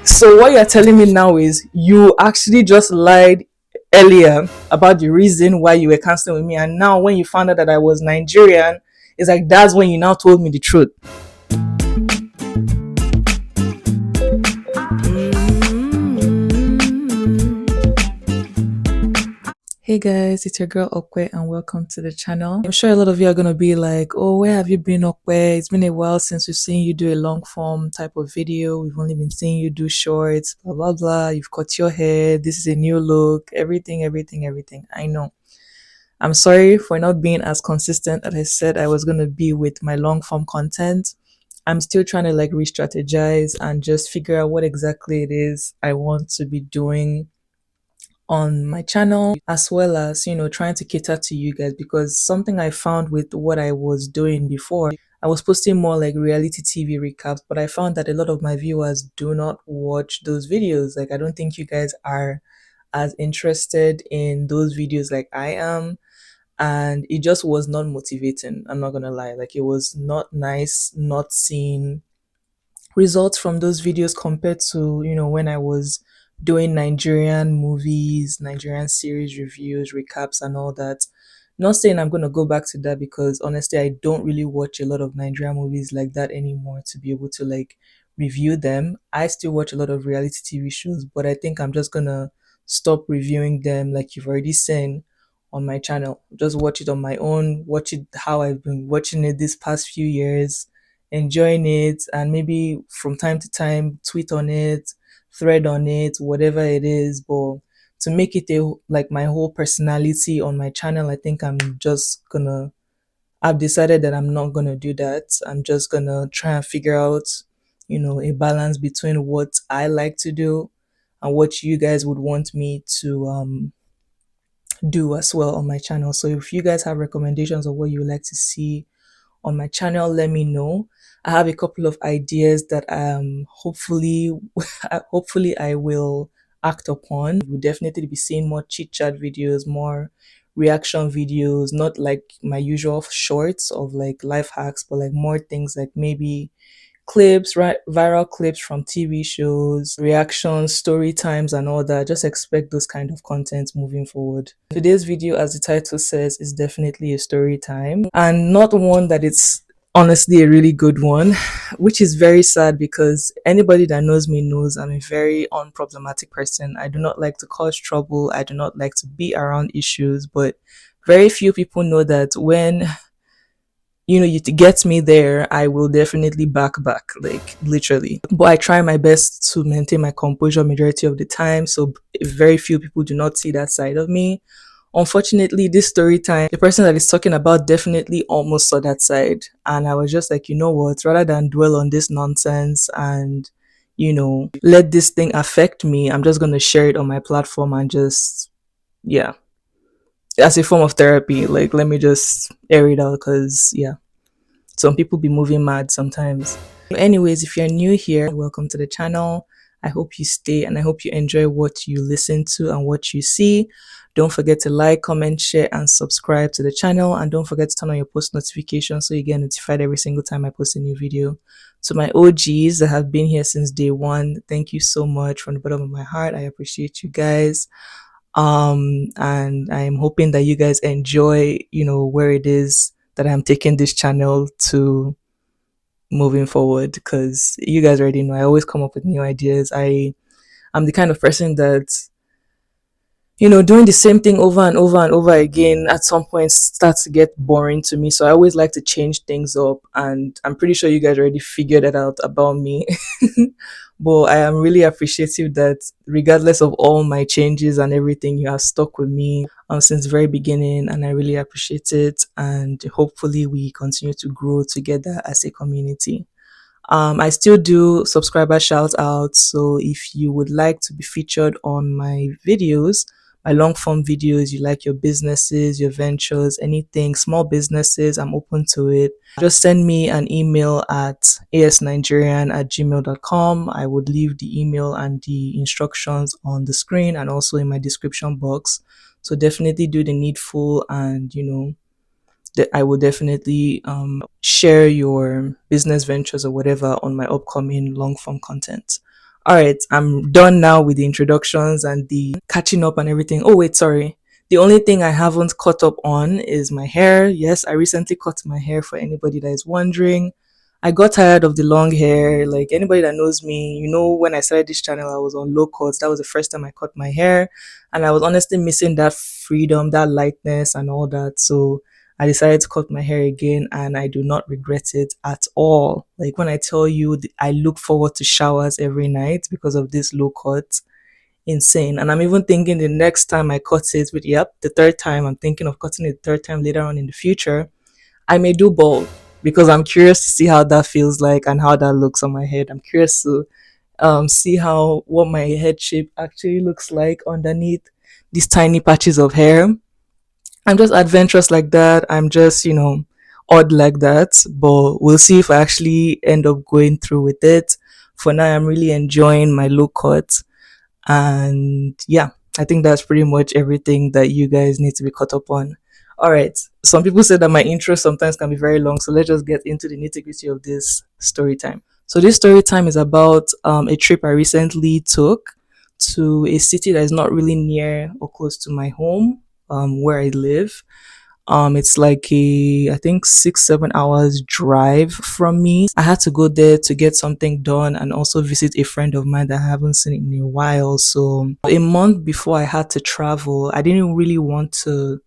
So what you're telling me now is you actually just lied earlier about the reason why you were canceling with me, and now when you found out that I was Nigerian, it's like that's when you now told me the truth. Hey guys, it's your girl Okwe and welcome to the channel. I'm sure a lot of you are gonna be like, oh, where have you been, Okwe? It's been a while since we've seen you do a long form type of video. We've only been seeing you do shorts, blah blah blah. You've cut your hair, this is a new look, everything. I know. I'm sorry for not being as consistent as I said I was gonna be with my long form content. I'm still trying to like re-strategize and just figure out what exactly it is I want to be doing on my channel, as well as trying to cater to you guys, because something I found with what I was doing before, I was posting more like reality TV recaps, but I found that a lot of my viewers do not watch those videos. Like, I don't think you guys are as interested in those videos like I am, and it just was not motivating. I'm not gonna lie, like, it was not nice not seeing results from those videos compared to when I was doing Nigerian movies, Nigerian series reviews, recaps, and all that. Not saying I'm gonna go back to that, because honestly, I don't really watch a lot of Nigerian movies like that anymore to be able to like review them. I still watch a lot of reality TV shows, but I think I'm just gonna stop reviewing them like you've already seen on my channel. Just watch it on my own, watch it how I've been watching it this past few years, enjoying it, and maybe from time to time tweet on it, thread on it, whatever it is. But to make it a like my whole personality on my channel, I think I've decided that I'm not gonna do that. I'm just gonna try and figure out a balance between what I like to do and what you guys would want me to do as well on my channel. So if you guys have recommendations of what you would like to see on my channel, let me know. I have a couple of ideas that hopefully hopefully I will act upon. We'll definitely be seeing more chit chat videos, more reaction videos, not like my usual shorts of like life hacks, but like more things like maybe clips, right? Viral clips from TV shows, reactions, story times, and all that. Just expect those kind of content moving forward. Today's video, as the title says, is definitely a story time, and not one that it's honestly a really good one, which is very sad, because anybody that knows me knows I'm a very unproblematic person. I do not like to cause trouble. I do not like to be around issues, but very few people know that when you to get me there, I will definitely back, like literally. But I try my best to maintain my composure majority of the time, so very few people do not see that side of me. Unfortunately, this story time, the person that is talking about definitely almost saw that side, and I was just like, you know what? Rather than dwell on this nonsense and let this thing affect me, I'm just gonna share it on my platform and just, yeah, as a form of therapy. Like, let me just air it out, because yeah, some people be moving mad sometimes. Anyways, if you're new here, welcome to the channel. I hope you stay and I hope you enjoy what you listen to and what you see. Don't forget to like, comment, share, and subscribe to the channel. And don't forget to turn on your post notifications so you get notified every single time I post a new video. To my OGs that have been here since day one, thank you so much from the bottom of my heart. I appreciate you guys. And I'm hoping that you guys enjoy, where it is that I'm taking this channel to moving forward, because you guys already know I always come up with new ideas. I'm the kind of person that doing the same thing over and over and over again at some point starts to get boring to me. So I always like to change things up, and I'm pretty sure you guys already figured that out about me. But I am really appreciative that regardless of all my changes and everything, you have stuck with me since the very beginning, and I really appreciate it. And hopefully, we continue to grow together as a community. I still do subscriber shout outs. So if you would like to be featured on my videos, my long form videos, you like your businesses, your ventures, anything, small businesses, I'm open to it. Just send me an email at asnigerian@gmail.com. I would leave the email and the instructions on the screen and also in my description box. So definitely do the needful, and that I will definitely share your business ventures or whatever on my upcoming long form content. All right, I'm done now with the introductions and the catching up and everything. Oh, wait, sorry. The only thing I haven't caught up on is my hair. Yes, I recently cut my hair for anybody that is wondering. I got tired of the long hair. Like anybody that knows me, when I started this channel, I was on low cuts. That was the first time I cut my hair. And I was honestly missing that freedom, that lightness, and all that. So I decided to cut my hair again, and I do not regret it at all. Like when I tell you, I look forward to showers every night because of this low cut. Insane. And I'm even thinking the next time I cut it, with yep, the third time, I'm thinking of cutting it the third time later on in the future. I may do both because I'm curious to see how that feels like and how that looks on my head. I'm curious to see how what my head shape actually looks like underneath these tiny patches of hair. I'm just adventurous like that. I'm just, odd like that. But we'll see if I actually end up going through with it. For now, I'm really enjoying my low cut. And yeah, I think that's pretty much everything that you guys need to be caught up on. All right. Some people say that my intro sometimes can be very long. So let's just get into the nitty gritty of this story time. So this story time is about a trip I recently took to a city that is not really near or close to my home, where I live. It's like I think 6-7 hours drive from me. I had to go there to get something done and also visit a friend of mine that I haven't seen in a while. So a month before I had to travel, I didn't really want to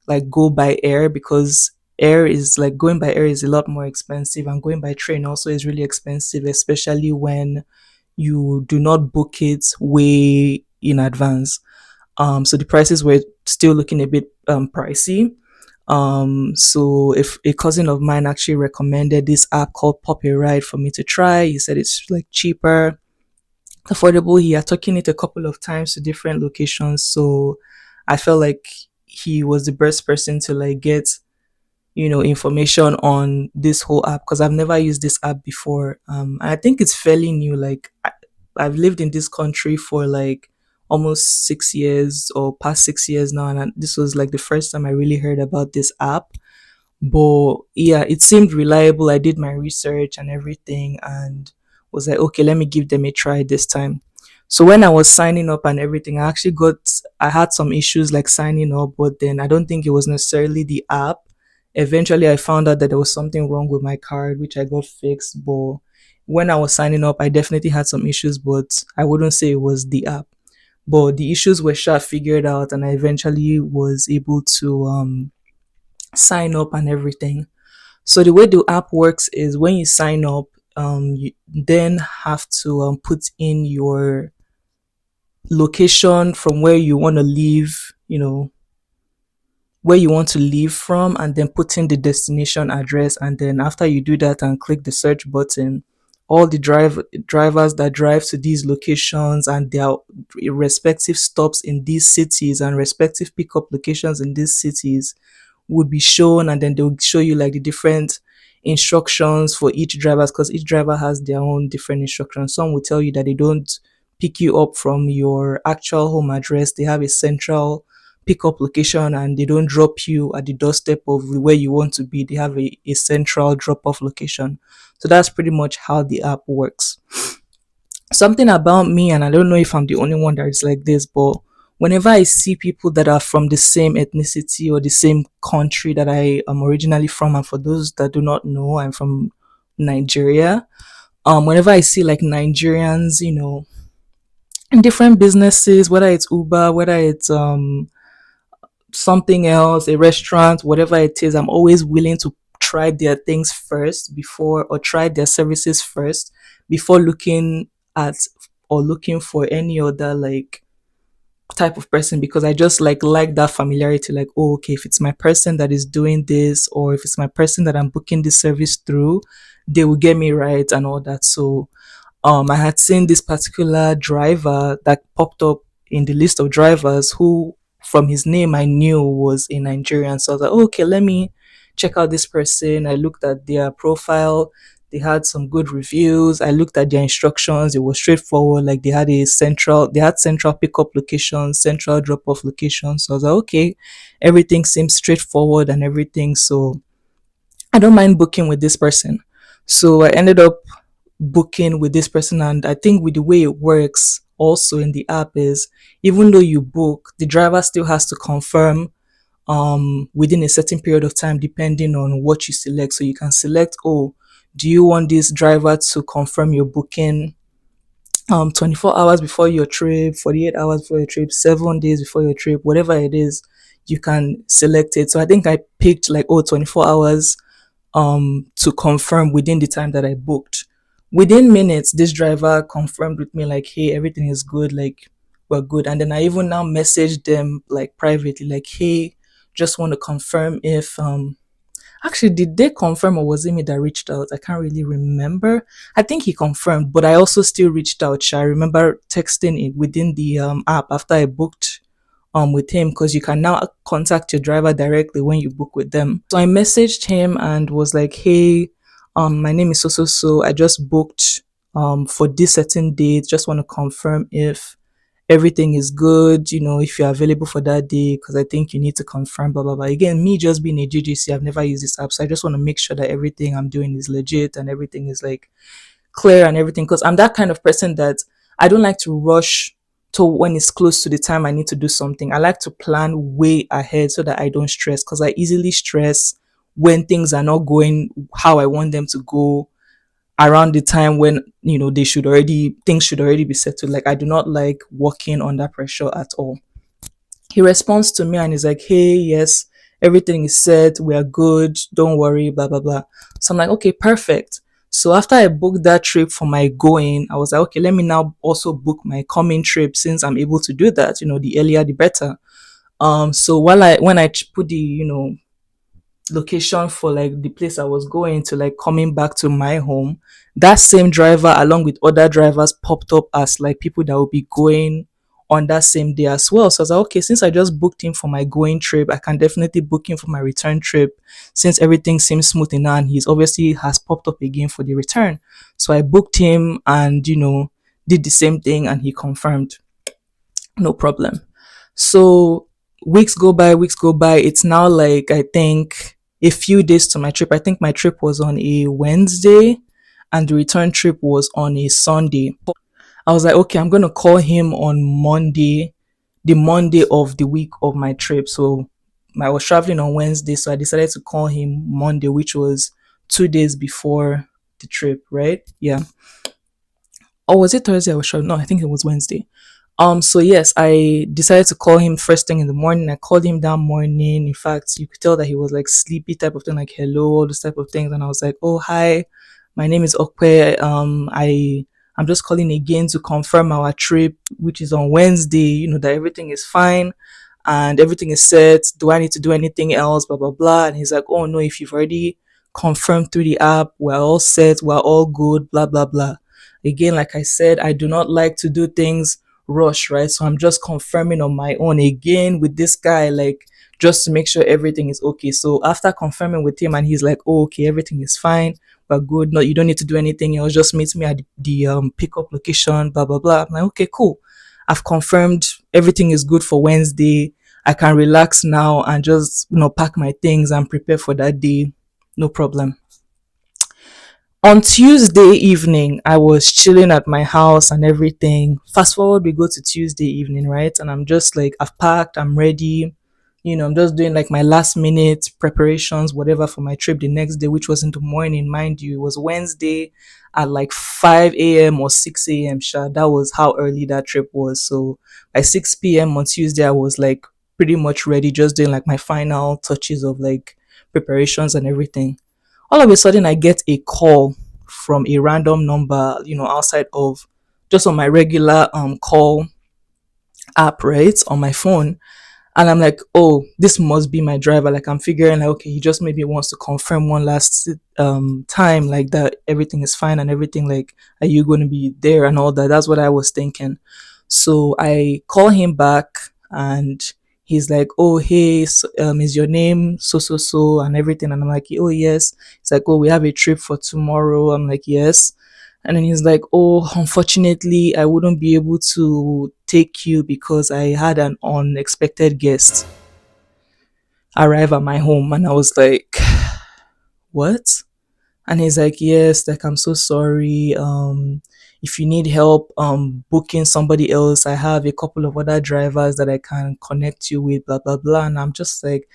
like go by air because air is like going by air is a lot more expensive, and going by train also is really expensive, especially when you do not book it way in advance. So the prices were still looking a bit pricey. So if a cousin of mine actually recommended this app called Poparide for me to try, he said it's like cheaper, affordable. He had taken it a couple of times to different locations, so I felt like he was the best person to like get information on this whole app because I've never used this app before. I think it's fairly new. Like I've lived in this country for like almost 6 years or past 6 years now, and this was like the first time I really heard about this app. But yeah, it seemed reliable. I did my research and everything and was like, okay, let me give them a try this time. So when I was signing up and everything, I had some issues like signing up, but then I don't think it was necessarily the app. Eventually, I found out that there was something wrong with my card, which I got fixed. But when I was signing up, I definitely had some issues, but I wouldn't say it was the app. But the issues were figured out, and I eventually was able to sign up and everything. So the way the app works is when you sign up, you then have to put in your location from where you want to leave, where you want to leave from, and then put in the destination address. And then after you do that and click the search button, all the drivers that drive to these locations and their respective stops in these cities and respective pickup locations in these cities would be shown, and then they'll show you like the different instructions for each drivers because each driver has their own different instructions. Some will tell you that they don't pick you up from your actual home address, they have a central pickup location, and they don't drop you at the doorstep of where you want to be. They have a central drop off location. So that's pretty much how the app works. Something about me, and I don't know if I'm the only one that is like this, but whenever I see people that are from the same ethnicity or the same country that I am originally from, and for those that do not know, I'm from Nigeria. Whenever I see like Nigerians, in different businesses, whether it's Uber, whether it's something else, a restaurant, whatever it is, I'm always willing to try their things first before, or try their services first before looking at or looking for any other like type of person, because I just like that familiarity. Like, oh, okay, if it's my person that is doing this, or if it's my person that I'm booking this service through, they will get me right and all that. So I had seen this particular driver that popped up in the list of drivers who, from his name, I knew was a Nigerian. So I was like, oh, okay, let me check out this person. I looked at their profile. They had some good reviews. I looked at their instructions. It was straightforward. Like they had central pickup locations, central drop off locations. So I was like, okay, everything seems straightforward and everything. So I don't mind booking with this person. So I ended up booking with this person. And I think with the way it works also in the app is, even though you book, the driver still has to confirm within a certain period of time depending on what you select. So you can select, oh, do you want this driver to confirm your booking 24 hours before your trip, 48 hours before your trip, 7 days before your trip, whatever it is, you can select it. So I think I picked like, oh, 24 hours to confirm within the time that I booked. Within minutes, this driver confirmed with me like, hey, everything is good, like we're good. And then I even now messaged them like privately, like, hey, just want to confirm if actually, did they confirm or was it me that reached out? I can't really remember. I think he confirmed, but I also still reached out. I remember texting it within the app after I booked with him, because you can now contact your driver directly when you book with them. So I messaged him and was like, hey, my name is so so so. I just booked for this certain date. Just want to confirm if everything is good, if you're available for that day, because I think you need to confirm, blah, blah, blah. Again, me just being a GGC, I've never used this app. So I just want to make sure that everything I'm doing is legit and everything is like clear and everything. Because I'm that kind of person that I don't like to rush to when it's close to the time I need to do something. I like to plan way ahead so that I don't stress, because I easily stress when things are not going how I want them to go around the time when they should already things should already be settled. Like, I do not like working under pressure at all. He responds to me and he's like, hey, yes, everything is set, we are good, don't worry, blah blah blah. So I'm like, okay, perfect. So after I booked that trip for my going, I was like, okay, let me now also book my coming trip, since I'm able to do that, the earlier the better. So when I put the location for like the place I was going to, like coming back to my home, that same driver along with other drivers popped up as like people that will be going on that same day as well. So I was like, okay, since I just booked him for my going trip, I can definitely book him for my return trip, since everything seems smooth enough and he's obviously has popped up again for the return. So I booked him and did the same thing and he confirmed. No problem. So weeks go by. It's now like, I think, a few days to my trip. I think my trip was on a Wednesday and the return trip was on a Sunday. I was like, okay, I'm gonna call him on Monday, the Monday of the week of my trip. So I was traveling on Wednesday, so I decided to call him Monday, which was 2 days before the trip, right? Yeah. Or was it Thursday I was traveling? No, I think it was Wednesday. So yes, I decided to call him first thing in the morning. I called him that morning. In fact, you could tell that he was like sleepy type of thing, like hello, all this type of things. And I was like, oh hi, my name is Okwe. I'm just calling again to confirm our trip, which is on Wednesday, that everything is fine and everything is set. Do I need to do anything else? Blah blah blah. And he's like, oh no, if you've already confirmed through the app, we're all set, we're all good, blah blah blah. Again, like I said, I do not like to do things rush, right? So I'm just confirming on my own again with this guy, like just to make sure everything is okay. So after confirming with him and he's like, oh, okay, everything is fine, we're good. No, you don't need to do anything else. Just meet me at the pickup location, blah blah blah. I'm like, okay, cool. I've confirmed everything is good for Wednesday. I can relax now and just pack my things and prepare for that day. No problem. On Tuesday evening, I was chilling at my house and everything. Fast forward, we go to Tuesday evening, right? And I'm just like, I've packed, I'm ready. I'm just doing like my last minute preparations, whatever, for my trip the next day, which was in the morning, mind you. It was Wednesday at like 5 a.m. or 6 a.m. Sure, that was how early that trip was. So by 6 p.m. on Tuesday, I was like pretty much ready, just doing like my final touches of like preparations and everything. All of a sudden, I get a call from a random number, outside of just on my regular call app, right, on my phone. And I'm like, oh, this must be my driver. Like, I'm figuring like, okay, he just maybe wants to confirm one last time, like that everything is fine and everything, like, are you going to be there and all that. That's what I was thinking. So I call him back and he's like, oh, hey, so, is your name so so so and everything? And I'm like, oh yes. It's like, oh, we have a trip for tomorrow. I'm like, yes. And then he's like, oh, unfortunately, I wouldn't be able to take you because I had an unexpected guest arrive at my home. And I was like, what? And he's like, yes, like, I'm so sorry. If you need help booking somebody else, I have a couple of other drivers that I can connect you with, blah blah blah. And I'm just like,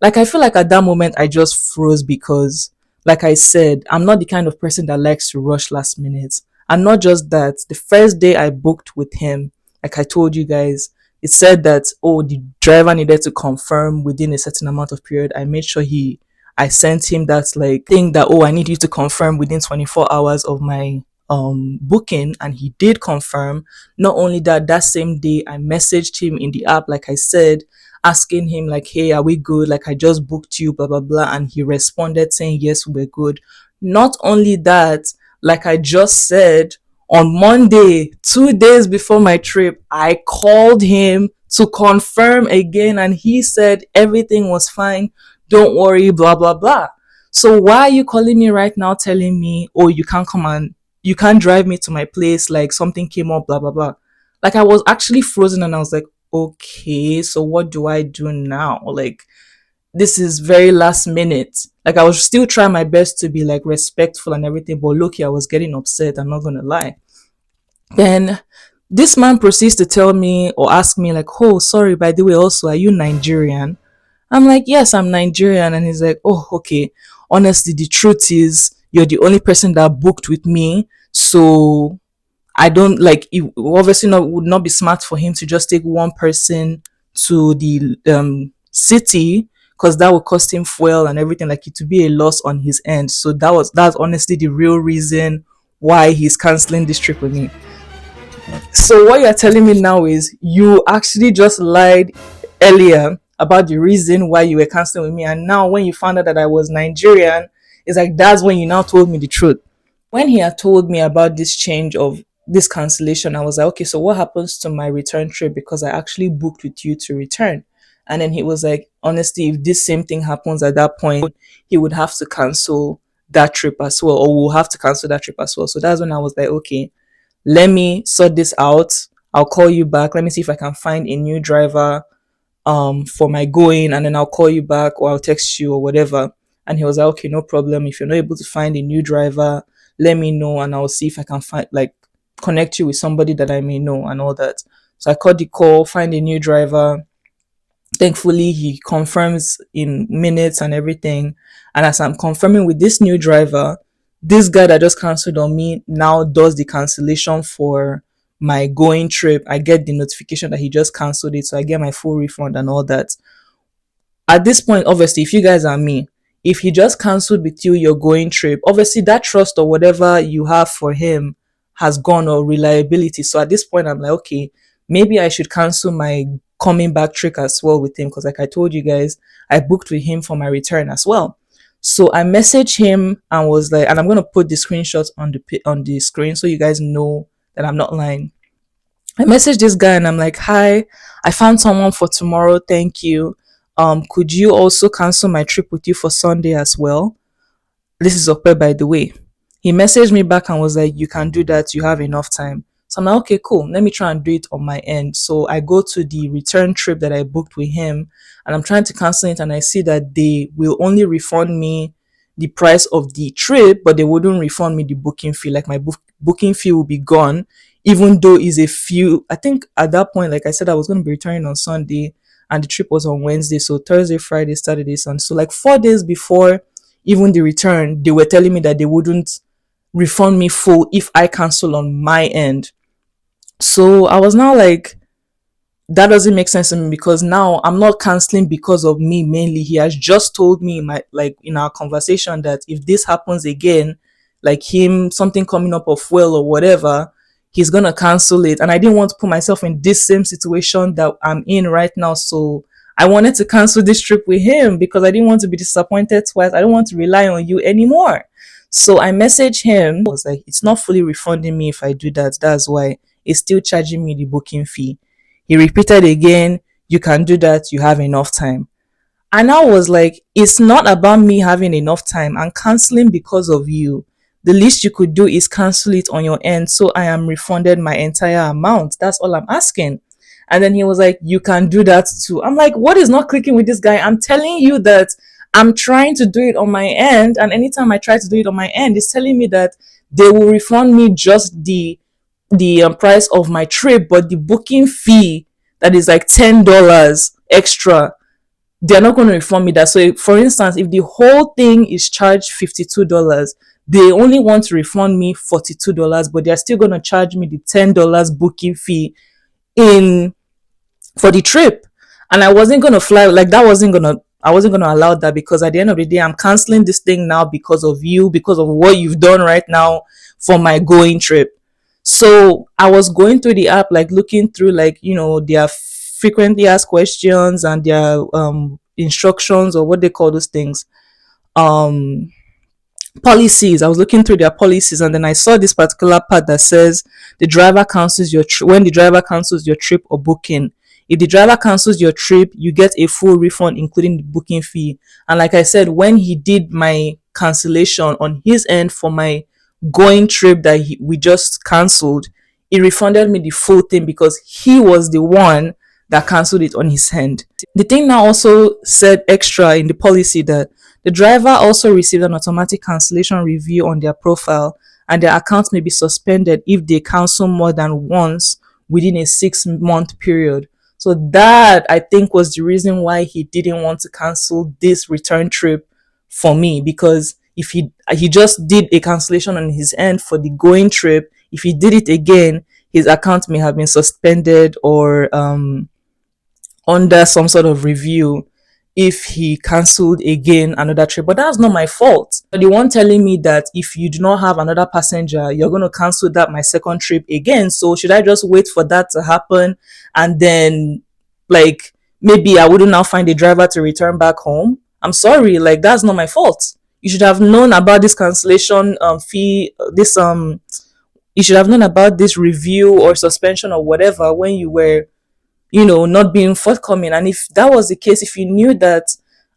I feel like at that moment I just froze because, like I said, I'm not the kind of person that likes to rush last minute. And not just that, the first day I booked with him, like I told you guys, it said that, oh, the driver needed to confirm within a certain amount of period. I made sure I sent him that like thing that, oh, I need you to confirm within 24 hours of my booking, and he did confirm. Not only that, that same day I messaged him in the app, like I said, asking him like, hey, are we good? Like, I just booked you, blah blah blah. And he responded saying, yes, we're good. Not only that, like I just said, on Monday, 2 days before my trip, I called him to confirm again, and he said everything was fine, don't worry, blah blah blah. So why are you calling me right now telling me, oh, you can't come and you can't drive me to my place, like something came up, blah blah blah. Like, I was actually frozen, and I was like, okay, so what do I do now? Like, this is very last minute. Like, I was still trying my best to be like respectful and everything, but look, I was getting upset, I'm not gonna lie. Then this man proceeds to tell me or ask me like, oh, sorry, by the way, also, are you Nigerian? I'm like, yes, I'm Nigerian. And he's like, oh, okay. Honestly, the truth is, you're the only person that booked with me. So I don't like it. Obviously, not would not be smart for him to just take one person to the city, because that would cost him fuel and everything. Like, it would be a loss on his end. So that's honestly the real reason why he's canceling this trip with me. So what you're telling me now is you actually just lied earlier about the reason why you were canceling with me, and now when you found out that I was Nigerian, it's like that's when you now told me the truth. When he had told me about this change of this cancellation, I was like, okay, so what happens to my return trip? Because I actually booked with you to return. And then he was like, honestly, if this same thing happens at that point, he would have to cancel that trip as well, or we'll have to cancel that trip as well. So that's when I was like, okay, let me sort this out. I'll call you back. Let me see if I can find a new driver for my going, and then I'll call you back or I'll text you or whatever. And he was like, okay, no problem. If you're not able to find a new driver, let me know and I'll see if I can find like connect you with somebody that I may know and all that. So I called the call, find a new driver. Thankfully, he confirms in minutes and everything. And as I'm confirming with this new driver, this guy that just cancelled on me now does the cancellation for my going trip. I get the notification that he just cancelled it, so I get my full refund and all that. At this point, obviously, if you guys are me, if he just cancelled with you your going trip, obviously that trust or whatever you have for him has gone, or reliability. So at this point, I'm like, okay, maybe I should cancel my coming back trip as well with him, because like I told you guys, I booked with him for my return as well. So I messaged him and was like, and I'm gonna put the screenshots on the screen so you guys know that I'm not lying. I messaged this guy and I'm like, hi, I found someone for tomorrow. Thank you. Could you also cancel my trip with you for Sunday as well? This is Okpe, by the way. He messaged me back and was like, you can do that. You have enough time. So I'm like, okay, cool. Let me try and do it on my end. So I go to the return trip that I booked with him, and I'm trying to cancel it. And I see that they will only refund me the price of the trip, but they wouldn't refund me the booking fee. Like, my booking fee will be gone, even though it's a few. I think at that point, like I said, I was going to be returning on Sunday and the trip was on Wednesday. So Thursday, Friday, Saturday, Sunday. So like 4 days before even the return, they were telling me that they wouldn't refund me full if I cancel on my end. So I was now like, that doesn't make sense to me, because now I'm not canceling because of me mainly. He has just told me in my, like, in our conversation, that if this happens again, like him something coming up of fuel or whatever, he's gonna cancel it. And I didn't want to put myself in this same situation that I'm in right now. So I wanted to cancel this trip with him because I didn't want to be disappointed twice. I don't want to rely on you anymore. So I messaged him. I was like, it's not fully refunding me if I do that. That's why it's still charging me the booking fee. He repeated again, you can do that, you have enough time. And I was like, it's not about me having enough time. I'm canceling because of you. The least you could do is cancel it on your end so I am refunded my entire amount. That's all I'm asking. And then he was like, you can do that too. I'm like, what is not clicking with this guy? I'm telling you that I'm trying to do it on my end, and anytime I try to do it on my end, it's telling me that they will refund me just the price of my trip, but the booking fee that is like $10 extra, they're not going to refund me that. So, for instance, if the whole thing is charged $52, they only want to refund me $42, but they're still going to charge me the $10 booking fee in for the trip. And I wasn't going to fly, like, that wasn't going to, I wasn't going to allow that, because at the end of the day, I'm canceling this thing now because of you, because of what you've done right now for my going trip. So I was going through the app, like looking through, like, their frequently asked questions and their instructions, or what they call those things, um policies. I was looking through their policies, and then I saw this particular part that says the driver cancels your when the driver cancels your trip or booking. If the driver cancels your trip, you get a full refund, including the booking fee. And like I said, when he did my cancellation on his end for my going trip that we just cancelled, he refunded me the full thing because he was the one that cancelled it on his end. The thing now also said extra in the policy that the driver also received an automatic cancellation review on their profile, and their account may be suspended if they cancel more than once within a 6-month period. So that, I think, was the reason why he didn't want to cancel this return trip for me, because if he just did a cancellation on his end for the going trip, if he did it again, his account may have been suspended or under some sort of review if he cancelled again another trip. But that's not my fault. But the one telling me that if you do not have another passenger, you're going to cancel that my second trip again. So should I just wait for that to happen, and then, like, maybe I wouldn't now find a driver to return back home? I'm sorry, like, that's not my fault. You should have known about this cancellation fee, you should have known about this review or suspension or whatever when you were, not being forthcoming. And if that was the case, if you knew that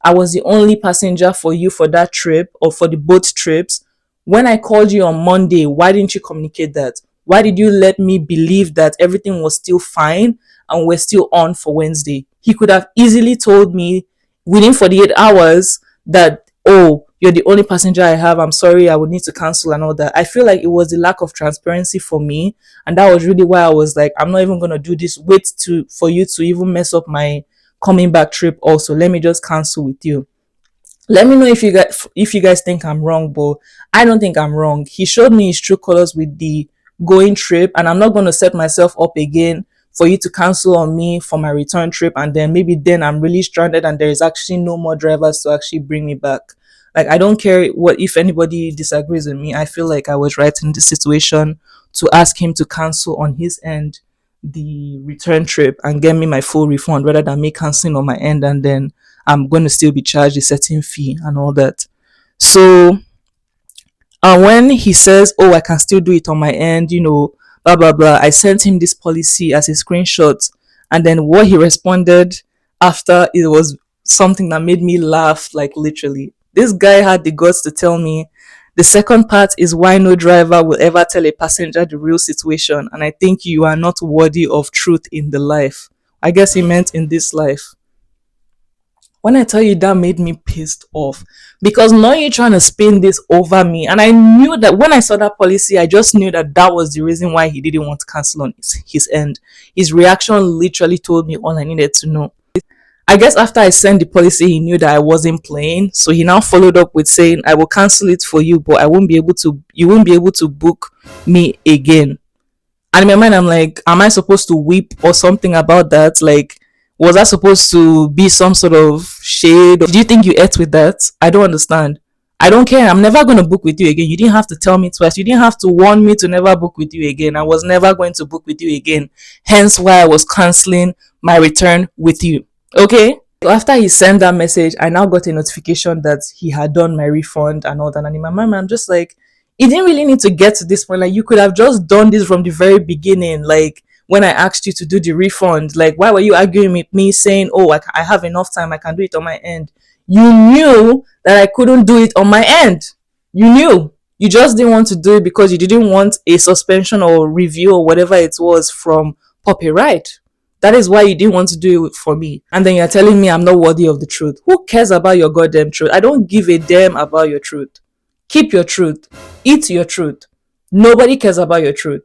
I was the only passenger for you for that trip or for the both trips, when I called you on Monday, why didn't you communicate that? Why did you let me believe that everything was still fine and we're still on for Wednesday? He could have easily told me within 48 hours that, oh, you're the only passenger I have, I'm sorry, I would need to cancel and all that. I feel like it was the lack of transparency for me, and that was really why I was like, I'm not even gonna do this. Wait for you to even mess up my coming back trip. Also, let me just cancel with you. Let me know if you guys think I'm wrong, but I don't think I'm wrong. He showed me his true colors with the going trip, and I'm not gonna set myself up again for you to cancel on me for my return trip, and then maybe then I'm really stranded and there is actually no more drivers to actually bring me back. Like, I don't care what if anybody disagrees with me. I feel like I was right in this situation to ask him to cancel on his end the return trip and get me my full refund, rather than me canceling on my end and then I'm going to still be charged a certain fee and all that. So, and when he says, oh, I can still do it on my end, blah blah blah, I sent him this policy as a screenshot, and then what he responded after, it was something that made me laugh, like, literally. This guy had the guts to tell me, the second part is why no driver will ever tell a passenger the real situation, and I think you are not worthy of truth in the life. I guess he meant in this life. When I tell you, that made me pissed off, because now you're trying to spin this over me, and I knew that when I saw that policy, I just knew that that was the reason why he didn't want to cancel on his end. His reaction literally told me all I needed to know. I guess after I sent the policy, he knew that I wasn't playing, so he now followed up with saying, I will cancel it for you, but you won't be able to book me again. And in my mind, I'm like, am I supposed to weep or something about that? Like, was that supposed to be some sort of shade? Do you think you ate with that? I don't understand. I don't care. I'm never going to book with you again. You didn't have to tell me twice. You didn't have to warn me to never book with you again. I was never going to book with you again. Hence why I was canceling my return with you. Okay? So after he sent that message, I now got a notification that he had done my refund and all that. And in my mind, I'm just like, it didn't really need to get to this point. Like, you could have just done this from the very beginning. Like, when I asked you to do the refund, like, why were you arguing with me saying, oh, I have enough time, I can do it on my end? You knew that I couldn't do it on my end. You knew. You just didn't want to do it because you didn't want a suspension or review or whatever it was from Poparide. That is why you didn't want to do it for me. And then you're telling me I'm not worthy of the truth. Who cares about your goddamn truth? I don't give a damn about your truth. Keep your truth. Eat your truth. Nobody cares about your truth.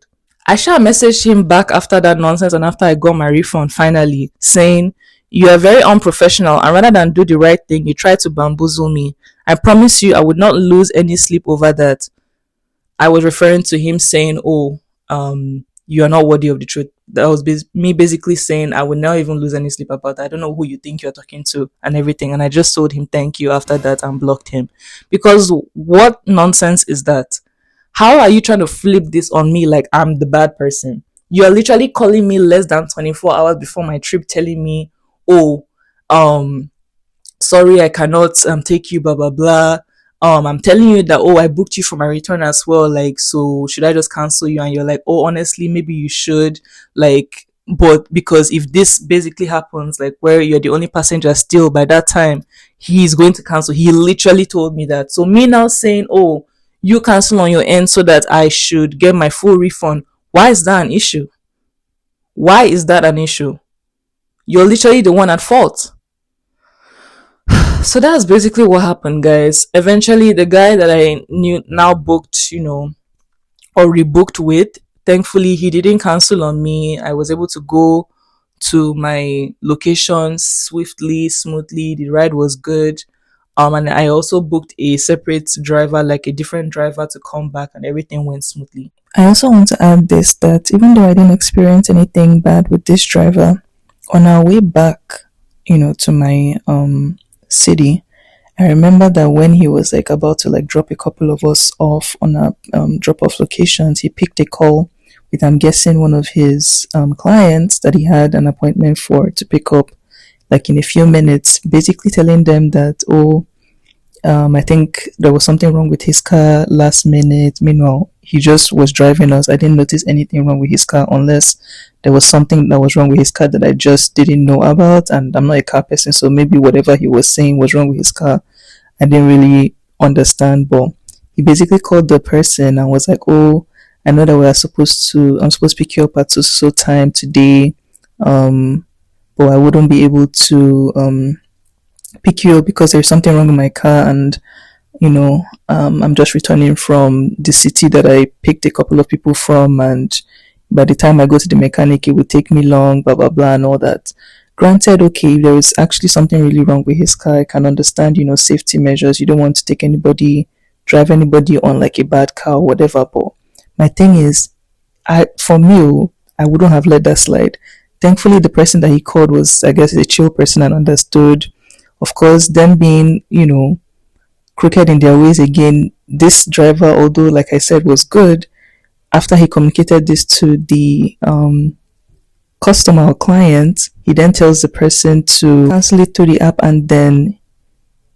I shall message him back after that nonsense and after I got my refund finally, saying, "You are very unprofessional, and rather than do the right thing, you try to bamboozle me. I promise you I would not lose any sleep over that." I was referring to him saying, "Oh, you are not worthy of the truth." That was me basically saying I would not even lose any sleep about that. I don't know who you think you're talking to and everything. And I just told him thank you after that and blocked him. Because what nonsense is that? How are you trying to flip this on me like I'm the bad person? You are literally calling me less than 24 hours before my trip telling me, "Oh, um, sorry, I cannot take you, blah blah blah." I'm telling you that, "Oh, I booked you for my return as well. Like, so should I just cancel you?" And you're like, "Oh, honestly, maybe you should." Like, but because if this basically happens, like where you're the only passenger still by that time, he's going to cancel. He literally told me that. So me now saying, "Oh, you cancel on your end so that I should get my full refund." Why is that an issue? Why is that an issue? You're literally the one at fault. So that's basically what happened, guys. Eventually, the guy that I knew now booked, or rebooked with, thankfully, he didn't cancel on me. I was able to go to my location swiftly, smoothly. The ride was good. And I also booked a separate driver, like a different driver to come back, and everything went smoothly. I also want to add this, that even though I didn't experience anything bad with this driver, on our way back, to my city, I remember that when he was like about to like drop a couple of us off on our drop off locations, he picked a call with, I'm guessing, one of his clients that he had an appointment for to pick up like in a few minutes, basically telling them that, "Oh, I think there was something wrong with his car last minute." Meanwhile, he just was driving us. I didn't notice anything wrong with his car unless there was something that was wrong with his car that I just didn't know about. And I'm not a car person, so maybe whatever he was saying was wrong with his car, I didn't really understand. But he basically called the person and was like, "Oh, I know that I'm supposed to pick you up at so time today. But I wouldn't be able to pick you up because there's something wrong with my car, and I'm just returning from the city that I picked a couple of people from, and by the time I go to the mechanic, it would take me long, blah blah blah, and all that." Granted, okay, if there is actually something really wrong with his car, I can understand, safety measures. You don't want to drive anybody on like a bad car or whatever. But my thing is, for me, I wouldn't have let that slide. Thankfully, the person that he called was, I guess, a chill person and understood. Of course, them being, crooked in their ways again, this driver, although, like I said, was good, after he communicated this to the customer or client, he then tells the person to cancel it through the app, and then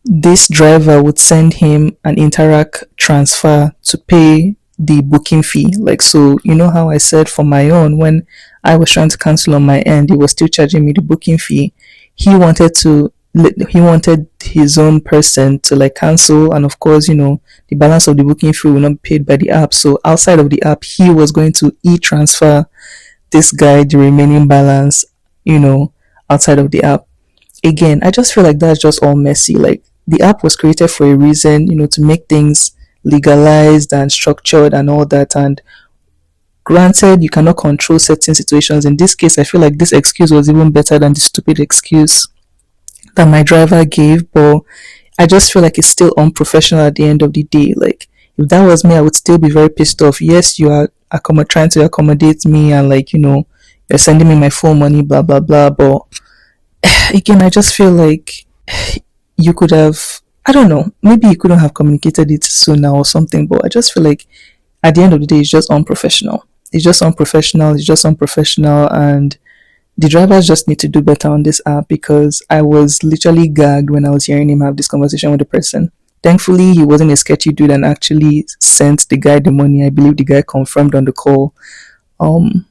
this driver would send him an Interac transfer to pay the booking fee. Like, so how I said for my own, when I was trying to cancel on my end, he was still charging me the booking fee. He wanted his own person to like cancel, and of course, the balance of the booking fee will not be paid by the app. So outside of the app, he was going to e-transfer this guy the remaining balance, outside of the app. Again, I just feel like that's just all messy. Like, the app was created for a reason, to make things legalized and structured and all that. And granted, you cannot control certain situations. In this case, I feel like this excuse was even better than the stupid excuse that my driver gave. But I just feel like it's still unprofessional at the end of the day. Like, if that was me, I would still be very pissed off. Yes, you are trying to accommodate me, and like, you're sending me my full money, blah blah blah. But again, I just feel like you could have, I don't know, maybe you couldn't have communicated it sooner or something. But I just feel like at the end of the day, it's just unprofessional. And the drivers just need to do better on this app, because I was literally gagged when I was hearing him have this conversation with the person. Thankfully, he wasn't a sketchy dude and actually sent the guy the money. I believe the guy confirmed on the call, on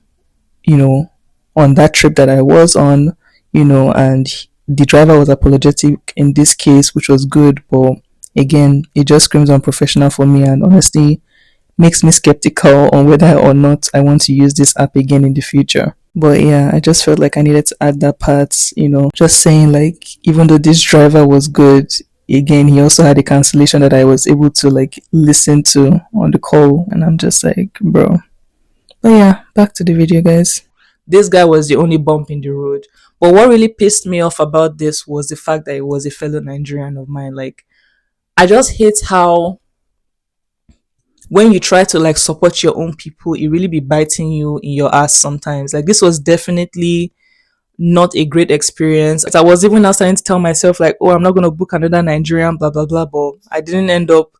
that trip that I was on, and the driver was apologetic in this case, which was good. But again, it just screams unprofessional for me. And honestly, makes me skeptical on whether or not I want to use this app again in the future. But yeah, I just felt like I needed to add that part, just saying like, even though this driver was good, again, he also had a cancellation that I was able to like listen to on the call. And I'm just like, bro. But yeah, back to the video, guys. This guy was the only bump in the road. But what really pissed me off about this was the fact that it was a fellow Nigerian of mine. Like, I just hate how when you try to like support your own people, it really be biting you in your ass sometimes. Like, this was definitely not a great experience. I was even now starting to tell myself like, oh, I'm not gonna book another Nigerian, blah blah blah. But I didn't end up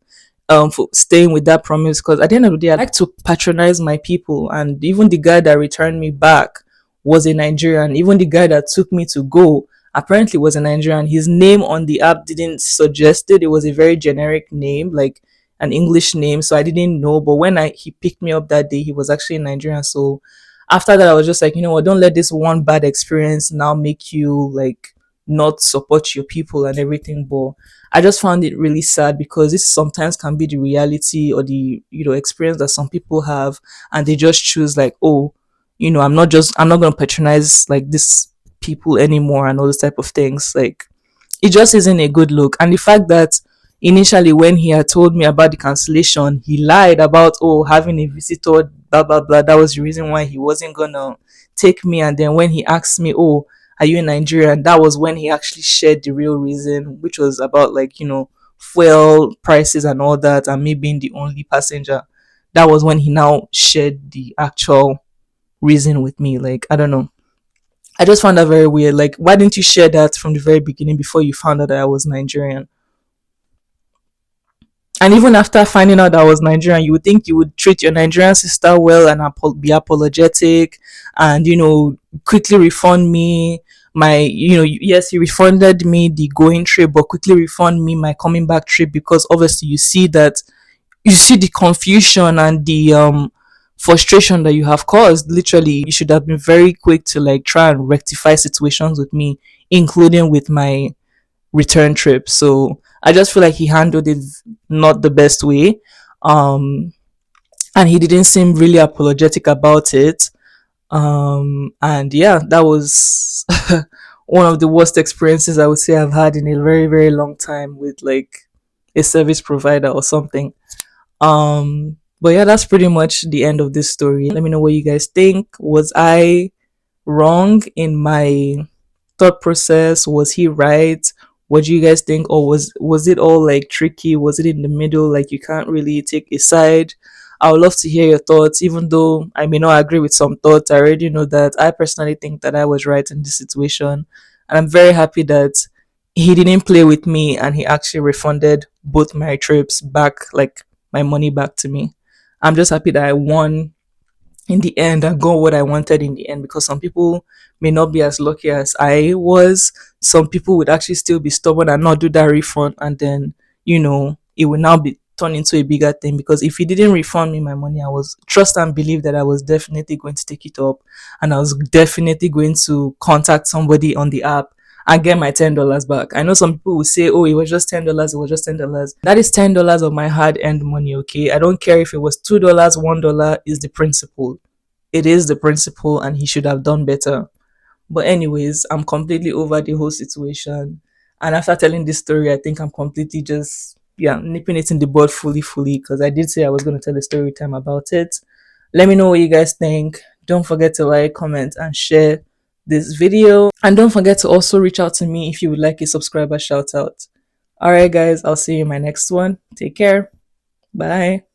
for staying with that promise, because at the end of the day, I like to patronize my people. And even the guy that returned me back was a Nigerian. Even the guy that took me to go apparently was a Nigerian. His name on the app didn't suggest it. It was a very generic name, like an English name. So I didn't know. But when I he picked me up that day, he was actually a Nigerian. So after that, I was just like, you know what, don't let this one bad experience now make you like not support your people and everything. But I just found it really sad, because this sometimes can be the reality or the experience that some people have, and they just choose like, oh, I'm not gonna patronize like this people anymore and all those type of things. Like, it just isn't a good look. And the fact that initially when he had told me about the cancellation, he lied about, oh, having a visitor, blah blah blah. That was the reason why he wasn't gonna take me. And then when he asked me, oh, are you in Nigeria? And that was when he actually shared the real reason, which was about like, fuel prices and all that, and me being the only passenger. That was when he now shared the actual reason with me. Like, I don't know. I just found that very weird. Like, why didn't you share that from the very beginning before you found out that I was Nigerian? And even after finding out that I was Nigerian, you would think you would treat your Nigerian sister well and be apologetic, and quickly refund me my, yes, you refunded me the going trip, but quickly refund me my coming back trip, because obviously you see the confusion and the frustration that you have caused. Literally, you should have been very quick to like try and rectify situations with me, including with my return trip. So I just feel like he handled it not the best way. And he didn't seem really apologetic about it. And yeah, that was one of the worst experiences I would say I've had in a very, very long time with like a service provider or something. But yeah, that's pretty much the end of this story. Let me know what you guys think. Was I wrong in my thought process? Was he right? What do you guys think? Or was it all like tricky? Was it in the middle? Like, you can't really take a side. I would love to hear your thoughts, even though I may not agree with some thoughts. I already know that I personally think that I was right in this situation. And I'm very happy that he didn't play with me and he actually refunded both my trips back, like my money back to me. I'm just happy that I won in the end and got what I wanted in the end, because some people may not be as lucky as I was. Some people would actually still be stubborn and not do that refund, and then it will now be turned into a bigger thing. Because if he didn't refund me my money, I was trust and believe that I was definitely going to take it up, and I was definitely going to contact somebody on the app and get my $10 back. I know some people will say, oh, it was just $10, it was just $10. That is $10 of my hard earned money, okay? I don't care if it was $2, $1, is the principle. It is the principle, and he should have done better. But anyways, I'm completely over the whole situation. And after telling this story, I think I'm completely just nipping it in the bud fully, because I did say I was going to tell a story time about it. Let me know what you guys think. Don't forget to like, comment, and share this video. And don't forget to also reach out to me if you would like a subscriber shout out. Alright guys, I'll see you in my next one. Take care. Bye.